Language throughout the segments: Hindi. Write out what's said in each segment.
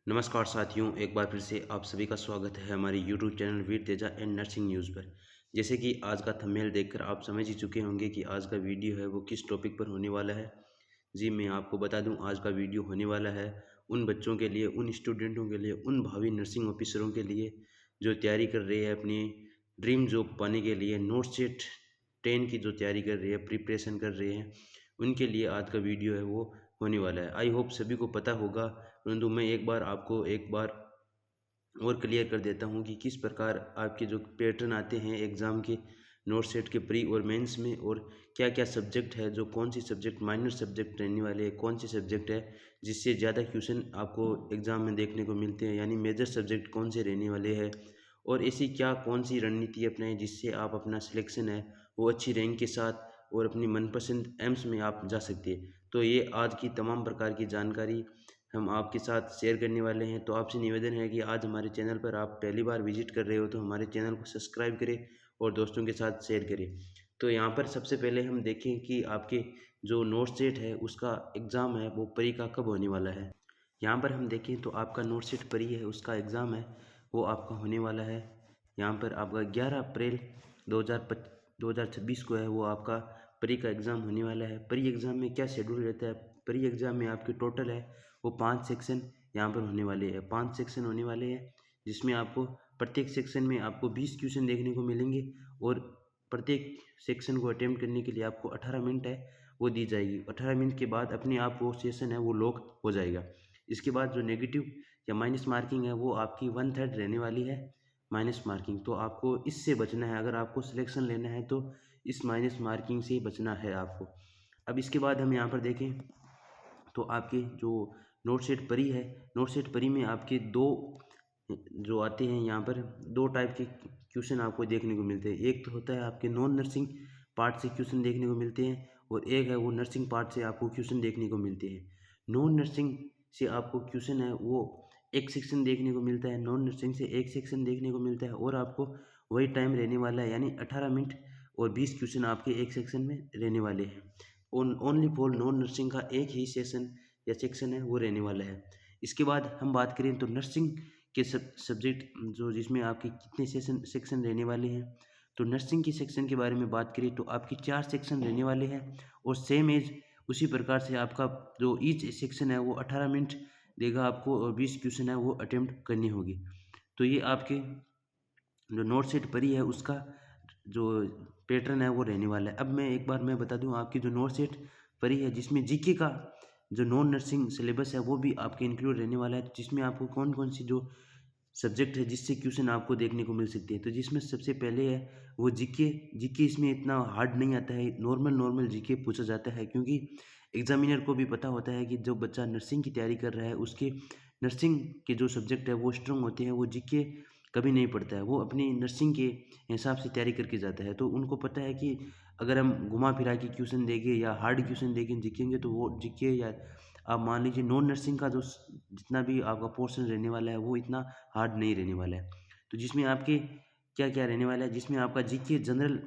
नमस्कार साथियों, एक बार फिर से आप सभी का स्वागत है हमारे YouTube channel Veer Teja and nursing news पर। जैसे कि आज का थंबनेल देखकर आप समझ ही चुके होंगे कि आज का वीडियो है वो किस टॉपिक पर होने वाला है। जी मैं आपको बता दूं, आज का वीडियो होने वाला है उन बच्चों के लिए, उन स्टूडेंटों के लिए, उन भावी नर्सिंग ऑफिसरों के लिए जो तैयारी कर रहे हैं अपनी ड्रीम जॉब पाने के लिए। नोट सेट 10 की जो तैयारी कर रहे हैं, प्रिपरेशन कर रहे हैं, उनके लिए आज का वीडियो है वो होने वाला है। आई होप सभी को पता होगा, परंतु मैं एक बार और क्लियर कर देता हूँ कि किस प्रकार आपके जो पैटर्न आते हैं एग्ज़ाम के नोट सेट के प्री और मेंस में, और क्या क्या सब्जेक्ट है, जो कौन सी सब्जेक्ट माइनर सब्जेक्ट रहने वाले हैं, कौन से सब्जेक्ट है जिससे ज़्यादा क्वेश्चन आपको एग्ज़ाम में देखने को मिलते हैं, यानी मेजर सब्जेक्ट कौन से रहने वाले हैं, और ऐसी क्या कौन सी रणनीति अपनाएं जिससे आप अपना सिलेक्शन है वो अच्छी रैंक के साथ और अपनी मनपसंद एम्स में आप जा सकते हैं। तो ये आज की तमाम प्रकार की जानकारी हम आपके साथ शेयर करने वाले हैं। तो आपसे निवेदन है कि आज हमारे चैनल पर आप पहली बार विजिट कर रहे हो तो हमारे चैनल को सब्सक्राइब करें और दोस्तों के साथ शेयर करें। तो यहाँ पर सबसे पहले हम देखें कि आपके जो नोट सेट है उसका एग्ज़ाम है वो प्री का कब होने वाला है। यहाँ पर हम देखें तो आपका नोट सेट प्री है, उसका एग्ज़ाम है वो आपका होने वाला है। यहाँ पर आपका 11 अप्रैल 2026 को है वो आपका प्री का एग्ज़ाम होने वाला है। प्री एग्ज़ाम में क्या शेड्यूल रहता है? प्री एग्ज़ाम में आपके टोटल है वो 5 सेक्शन यहाँ पर होने वाले हैं। 5 सेक्शन होने वाले हैं जिसमें आपको प्रत्येक सेक्शन में आपको 20 क्वेश्चन देखने को मिलेंगे, और प्रत्येक सेक्शन को अटेम्प्ट करने के लिए आपको 18 मिनट है वो दी जाएगी। 18 मिनट के बाद अपने आप वो सेशन है वो लॉक हो जाएगा। इसके बाद जो नेगेटिव या माइनस मार्किंग है वो आपकी 1/3 रहने वाली है, माइनस मार्किंग। तो आपको इससे बचना है, अगर आपको सिलेक्शन लेना है तो इस माइनस मार्किंग से बचना है आपको। अब इसके बाद हम यहाँ पर देखें तो आपके जो नोट सेट परी है, नोट सेट परी में आपके दो जो आते हैं यहाँ पर, दो टाइप के क्वेश्चन आपको देखने को मिलते हैं। एक तो होता है आपके नॉन नर्सिंग पार्ट से क्वेश्चन देखने को मिलते हैं, और एक है वो नर्सिंग पार्ट से आपको क्वेश्चन देखने को मिलते हैं। नॉन नर्सिंग से आपको क्वेश्चन है वो एक सेक्शन देखने को मिलता है, नॉन नर्सिंग से एक सेक्शन देखने को मिलता है, और आपको वही टाइम रहने वाला है, यानी 18 मिनट और 20 क्वेश्चन आपके एक सेक्शन में रहने वाले हैं। ओनली फॉर नॉन नर्सिंग का एक ही सेशन या सेक्शन है वो रहने वाला है। इसके बाद हम बात करें तो नर्सिंग के सब्जेक्ट जो जिसमें आपके कितने सेक्शन रहने वाले हैं, तो नर्सिंग के सेक्शन के बारे में बात करें तो आपके 4 सेक्शन रहने वाले हैं, और सेम एज उसी प्रकार से आपका जो ईच सेक्शन है वो 18 मिनट देगा आपको, और 20 क्वेश्चन है वो अटेम्प्ट करनी होगी। तो ये आपके जो नोट सेट परी है उसका जो पैटर्न है वो रहने वाला है। अब मैं बता दूं आपकी जो नोट सेट परी है जिसमें जीके का जो नॉन नर्सिंग सिलेबस है वो भी आपके इंक्लूड रहने वाला है, जिसमें आपको कौन कौन सी जो सब्जेक्ट है जिससे क्वेश्चन आपको देखने को मिल सकते हैं। तो जिसमें सबसे पहले है वो जीके। जीके इसमें इतना हार्ड नहीं आता है, नॉर्मल नॉर्मल जीके पूछा जाता है, क्योंकि एग्जामिनर को भी पता होता है कि जो बच्चा नर्सिंग की तैयारी कर रहा है उसके नर्सिंग के जो सब्जेक्ट है वो स्ट्रॉन्ग होते हैं, वो जीके कभी नहीं पढ़ता है, वो अपनी नर्सिंग के हिसाब से तैयारी करके जाता है। तो उनको पता है कि अगर हम घुमा फिरा के क्वेश्चन देंगे या हार्ड क्वेश्चन देंगे जीकेंगे तो वो जीके, या आप मान लीजिए नॉन नर्सिंग का जो जितना भी आपका पोर्शन रहने वाला है वो इतना हार्ड नहीं रहने वाला है। तो जिसमें आपके क्या क्या रहने वाला है, जिसमें आपका जीके जनरल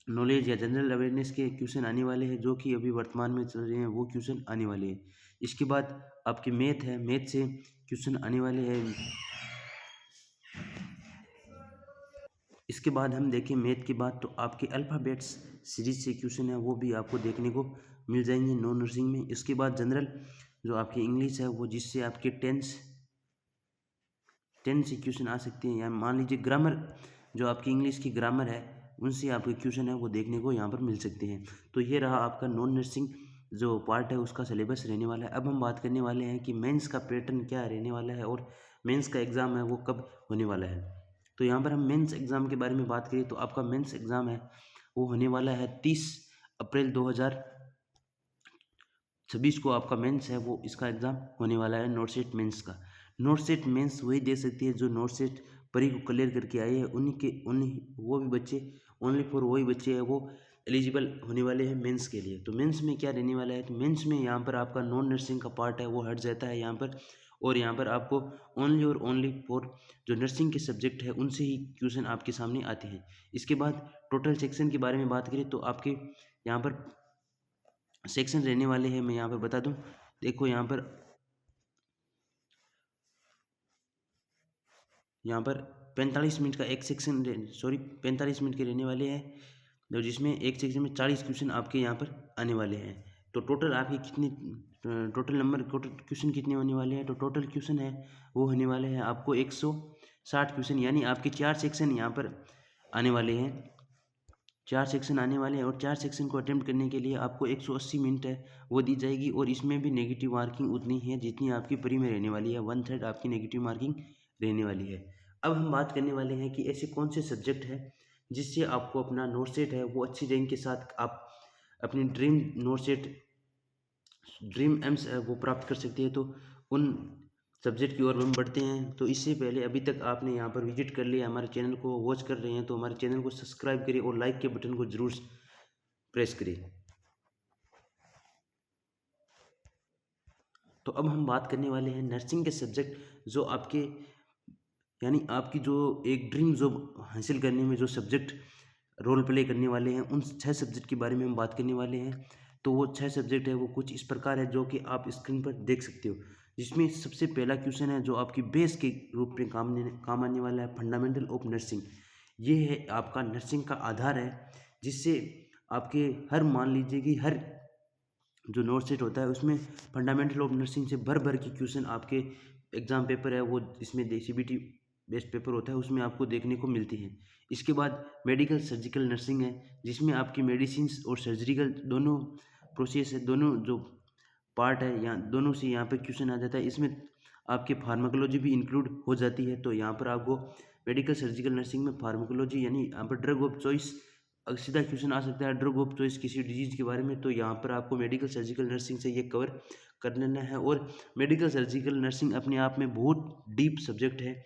नॉलेज या जनरल अवेयरनेस के क्वेश्चन आने वाले हैं जो कि अभी वर्तमान में चल रहे हैं, वो क्वेश्चन आने वाले हैं। इसके बाद आपके मैथ है, मैथ से क्वेश्चन आने वाले हैं। इसके बाद हम देखें मैथ के बाद तो आपके अल्फ़ाबेट्स सीरीज से क्वेश्चन है वो भी आपको देखने को मिल जाएंगे नॉन नर्सिंग में। इसके बाद जनरल जो आपकी इंग्लिश है वो जिससे आपके टेंस से क्वेश्चन आ सकते हैं, या मान लीजिए ग्रामर जो आपकी इंग्लिश की ग्रामर है उनसे आपके क्वेश्चन है वो देखने को यहाँ पर मिल सकते हैं। तो ये रहा आपका नॉन नर्सिंग जो पार्ट है उसका सिलेबस रहने वाला है। अब हम बात करने वाले हैं कि मेंस का पैटर्न क्या रहने वाला है और मेंस का एग्ज़ाम है वो कब होने वाला है। तो यहाँ पर हम मेंस एग्ज़ाम के बारे में बात करें तो आपका मेंस एग्ज़ाम है वो होने वाला है 30 अप्रैल 2026 को आपका मेंस है वो इसका एग्ज़ाम होने वाला है, नोट सेट मेंस का। नोट सेट मेंस वही दे सकती है जो नोट सेट परी को क्लियर करके आए हैं, उन्हीं वो भी बच्चे, ओनली फॉर वही बच्चे हैं वो एलिजिबल होने वाले हैं मेंस के लिए। तो मेंस में क्या रहने वाला है, तो मेंस में यहाँ पर आपका नॉन नर्सिंग का पार्ट है वो हट जाता है यहाँ पर, और यहाँ पर आपको ओनली और ओनली फॉर जो नर्सिंग के सब्जेक्ट है उनसे ही क्वेश्चन आपके सामने आते हैं। इसके बाद टोटल सेक्शन के बारे में बात करें तो आपके यहाँ पर सेक्शन रहने वाले हैं, मैं यहाँ पर बता दूँ। देखो यहाँ पर यहाँ पर 45 मिनट का एक सेक्शन 45 मिनट के रहने वाले हैं, तो जिसमें एक सेक्शन में 40 क्वेश्चन आपके यहाँ पर आने वाले हैं। तो टोटल आपके कितने टोटल क्वेश्चन कितने होने वाले हैं, तो टोटल क्वेश्चन है वो होने वाले हैं आपको 160 क्वेश्चन, यानी आपके 4 सेक्शन यहाँ पर आने वाले हैं, 4 सेक्शन आने वाले हैं। और 4 सेक्शन को अटेम्प्ट करने के लिए आपको 180 मिनट है वो दी जाएगी, और इसमें भी नेगेटिव मार्किंग उतनी है जितनी आपकी प्री में रहने वाली है, 1/3 आपकी नेगेटिव मार्किंग रहने वाली है। अब हम बात करने वाले हैं कि ऐसे कौन से सब्जेक्ट है जिससे आपको अपना नोट सेट है वो अच्छी रैंक के साथ आप अपनी dream not set, dream AIIMS है वो प्राप्त कर सकते हैं। तो उन सब्जेक्ट की ओर हम बढ़ते हैं। तो इससे पहले अभी तक आपने यहाँ पर विजिट कर लिया, हमारे चैनल को वॉच कर रहे हैं, तो हमारे चैनल को सब्सक्राइब करिए और लाइक के बटन को जरूर प्रेस करिए। तो अब हम बात करने वाले हैं नर्सिंग के सब्जेक्ट जो आपके, यानी आपकी जो एक ड्रीम जॉब हासिल करने में जो सब्जेक्ट रोल प्ले करने वाले हैं, उन 6 सब्जेक्ट के बारे में हम बात करने वाले हैं। तो वो 6 सब्जेक्ट है वो कुछ इस प्रकार है जो कि आप स्क्रीन पर देख सकते हो, जिसमें सबसे पहला क्वेश्चन है जो आपकी बेस के रूप में काम आने वाला है, फंडामेंटल ऑफ नर्सिंग। ये है आपका नर्सिंग का आधार है, जिससे आपके हर, मान लीजिए कि हर जो नोट सेट होता है उसमें फंडामेंटल ऑफ नर्सिंग से भर भर के क्वेश्चन आपके एग्जाम पेपर है वो, इसमें CBT बेस्ड पेपर होता है उसमें आपको देखने को मिलती हैं। इसके बाद मेडिकल सर्जिकल नर्सिंग है, जिसमें आपकी मेडिसिन और सर्जरिकल दोनों प्रोसेस है, दोनों जो पार्ट है यहाँ दोनों से यहाँ पे क्वेश्चन आ जाता है। इसमें आपके फार्माकोलॉजी भी इंक्लूड हो जाती है। तो यहाँ पर आपको मेडिकल सर्जिकल नर्सिंग में फार्माकोलॉजी, यानी यहाँ पर ड्रग ऑफ चॉइस, सीधा क्वेश्चन आ सकता है ड्रग ऑफ चॉइस किसी डिजीज के बारे में, तो यहाँ पर आपको मेडिकल सर्जिकल नर्सिंग से ये कवर कर लेना है। और मेडिकल सर्जिकल नर्सिंग अपने आप में बहुत डीप सब्जेक्ट है,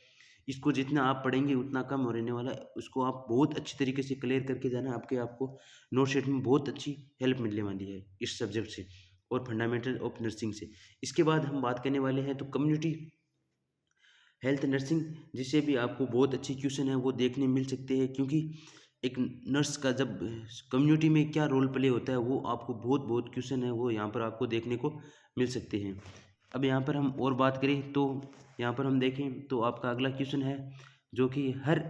इसको जितना आप पढ़ेंगे उतना कम हो रहने वाला है, उसको आप बहुत अच्छी तरीके से क्लियर करके जाना, आपको नोट सेट में बहुत अच्छी हेल्प मिलने वाली है इस सब्जेक्ट से और फंडामेंटल ऑफ नर्सिंग से। इसके बाद हम बात करने वाले हैं तो कम्युनिटी हेल्थ नर्सिंग, जिससे भी आपको बहुत अच्छे क्वेश्चन है वो देखने मिल सकते हैं, क्योंकि एक नर्स का जब कम्युनिटी में क्या रोल प्ले होता है वो आपको बहुत क्वेश्चन है वो यहाँ पर आपको देखने को मिल सकते हैं। अब यहाँ पर हम और बात करें तो यहाँ पर हम देखें तो आपका अगला क्वेश्चन है जो कि हर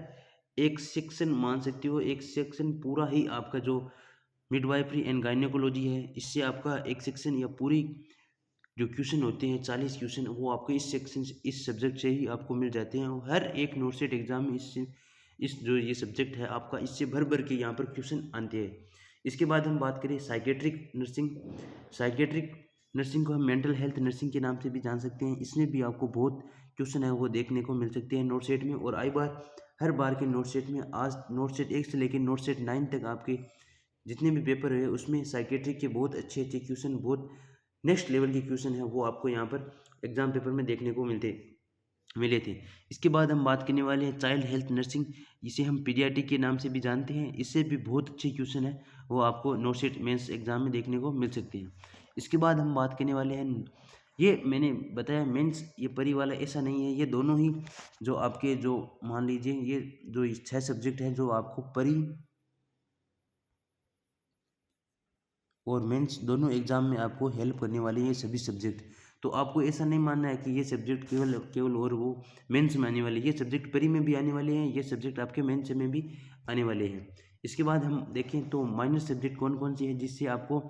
एक सेक्शन, मान सकते हो एक सेक्शन पूरा ही आपका जो मिडवाइफरी एंड गायनेकोलॉजी है, इससे आपका एक सेक्शन या पूरी जो क्वेश्चन होते हैं 40 क्वेश्चन वो आपको इस सेक्शन से, इस सब्जेक्ट से ही आपको मिल जाते हैं। और हर एक नोट सेट एग्जाम में इस जो ये सब्जेक्ट है आपका, इससे भर भर के यहाँ पर क्वेश्चन आते हैं। इसके बाद हम बात करें साइकेट्रिक नर्सिंग। साइकेट्रिक नर्सिंग को हम मेंटल हेल्थ नर्सिंग के नाम से भी जान सकते हैं। इसमें भी आपको बहुत क्वेश्चन है वो देखने को मिल सकते हैं नोट सेट में। और हर बार के नोट सेट में, आज नोट सेट 1 से लेकर नोट सेट 9 तक आपके जितने भी पेपर है उसमें साइकेट्रिक के बहुत अच्छे क्वेश्चन, बहुत नेक्स्ट लेवल के क्वेश्चन है वो आपको यहाँ पर एग्जाम पेपर में देखने को मिले थे। इसके बाद हम बात करने वाले हैं चाइल्ड हेल्थ नर्सिंग, इसे हम पीडियाट्रिक के नाम से भी जानते हैं। इससे भी बहुत अच्छे क्वेश्चन है वो आपको नोट सेट मेंस एग्जाम में देखने को मिल सकते हैं। इसके बाद हम बात करने वाले हैं, ये मैंने बताया मेंस ये परी वाला ऐसा नहीं है, ये दोनों ही जो आपके जो मान लीजिए ये जो 6 सब्जेक्ट हैं जो आपको परी और मेंस दोनों एग्जाम में आपको हेल्प करने वाले हैं सभी सब्जेक्ट। तो आपको ऐसा नहीं मानना है कि ये सब्जेक्ट केवल और वो मेंस में आने वाले, ये सब्जेक्ट परी में भी आने वाले हैं, ये सब्जेक्ट आपके मेंस में भी आने वाले हैं। इसके बाद हम देखें तो माइनर सब्जेक्ट कौन कौन से हैं जिससे आपको,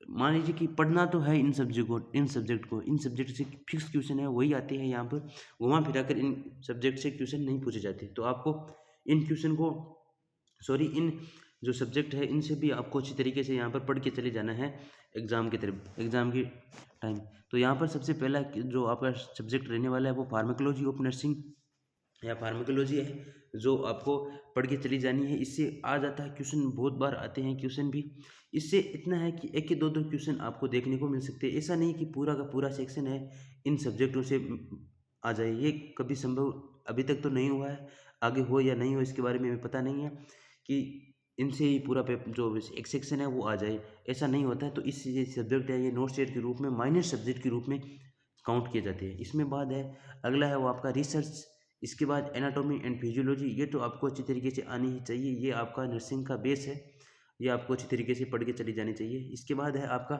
मान लीजिए कि पढ़ना तो है इन सब्जेक्ट से फिक्स क्वेश्चन है वही आते हैं, यहाँ पर घुमा फिरा कर इन सब्जेक्ट से क्वेश्चन नहीं पूछे जाते। तो आपको इन क्वेश्चन को इन जो सब्जेक्ट है इनसे भी आपको अच्छी तरीके से यहाँ पर पढ़ के चले जाना है एग्ज़ाम की तरफ, एग्ज़ाम की टाइम। तो यहाँ पर सबसे पहला जो आपका सब्जेक्ट रहने वाला है वो फार्माकोलॉजी ऑफ नर्सिंग या फार्माकोलॉजी है, जो आपको पढ़ के चली जानी है। इससे आ जाता है क्वेश्चन, बहुत बार आते हैं क्वेश्चन भी। इससे इतना है कि 1 के 2 क्वेश्चन आपको देखने को मिल सकते हैं। ऐसा नहीं कि पूरा का पूरा सेक्शन है इन सब्जेक्टों से आ जाए, ये कभी संभव अभी तक तो नहीं हुआ है, आगे हो या नहीं हो इसके बारे में हमें पता नहीं है कि इनसे ही पूरा पेपर जो एक सेक्शन है वो आ जाए, ऐसा नहीं होता है। तो इस सब्जेक्ट है ये नोट सेट के रूप में, माइनर सब्जेक्ट के रूप में काउंट किए जाते हैं। इसमें बाद है अगला है वो आपका रिसर्च। इसके बाद एनाटॉमी एंड फिजियोलॉजी, ये तो आपको अच्छी तरीके से आनी ही चाहिए, ये आपका नर्सिंग का बेस है, ये आपको अच्छी तरीके से पढ़ के चली जानी चाहिए। इसके बाद है आपका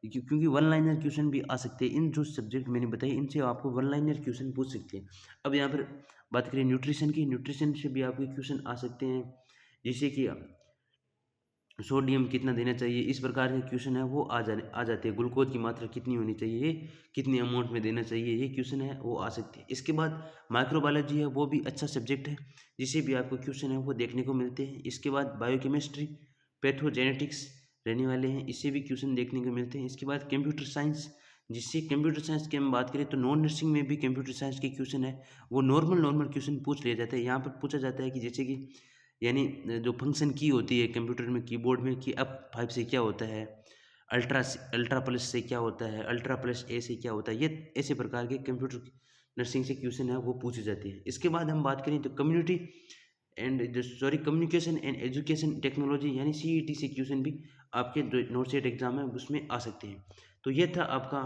क्योंकि वन लाइनर क्वेश्चन भी आ सकते हैं। इन जो सब्जेक्ट मैंने बताए इनसे आपको वन लाइनर क्वेश्चन पूछ सकते हैं। अब यहाँ पर बात करें न्यूट्रिशन की, न्यूट्रिशन से भी आपके क्वेश्चन आ सकते हैं, जैसे कि सोडियम कितना देना चाहिए, इस प्रकार के क्वेश्चन है वो आ जाते हैं। ग्लूकोज की मात्रा कितनी होनी चाहिए, कितनी अमाउंट में देना चाहिए, ये क्वेश्चन है वो आ सकते हैं। इसके बाद माइक्रोबायोलॉजी है, वो भी अच्छा सब्जेक्ट है, जिसे भी आपको क्वेश्चन है वो देखने को मिलते हैं। इसके बाद बायोकेमिस्ट्री, पैथोजेनेटिक्स रहने वाले हैं, इससे भी क्वेश्चन देखने को मिलते हैं। इसके बाद कंप्यूटर साइंस, जिससे कंप्यूटर साइंस की हम बात करें तो नॉन नर्सिंग में भी कंप्यूटर साइंस के क्वेश्चन है वो नॉर्मल क्वेश्चन पूछ लिया जाता है। यहाँ पर पूछा जाता है कि जैसे कि यानी जो फंक्शन की होती है कंप्यूटर में, कीबोर्ड में, कि F5 से क्या होता है, अल्ट्रा प्लस से क्या होता है, अल्ट्रा प्लस ए से क्या होता है, ये ऐसे प्रकार के कंप्यूटर नर्सिंग से क्वेश्चन है वो पूछे जाते हैं। इसके बाद हम बात करें तो कम्युनिकेशन एंड एजुकेशन टेक्नोलॉजी यानी CET से क्वेश्चन भी आपके जो नोट सेट एग्जाम है उसमें आ सकते हैं। तो ये था आपका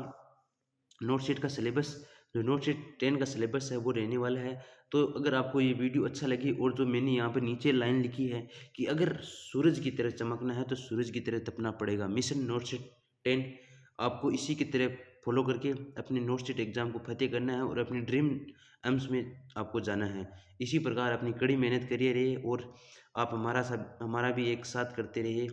नोट सेट का सिलेबस। जो नोट सेट 10 का सिलेबस है वो रहने वाला है। तो अगर आपको ये वीडियो अच्छा लगे और जो मैंने यहाँ पर नीचे लाइन लिखी है कि अगर सूरज की तरह चमकना है तो सूरज की तरह तपना पड़ेगा, मिशन नोट सेट 10, आपको इसी की तरह फॉलो करके अपने नोट सेट एग्जाम को फतेह करना है और अपनी ड्रीम एम्स में आपको जाना है। इसी प्रकार अपनी कड़ी मेहनत करिए रहिए और आप हमारा भी एक साथ करते रहिए,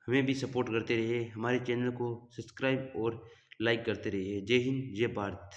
हमें भी सपोर्ट करते रहिए, हमारे चैनल को सब्सक्राइब और लाइक करते रहिए। जय हिंद, जय भारत।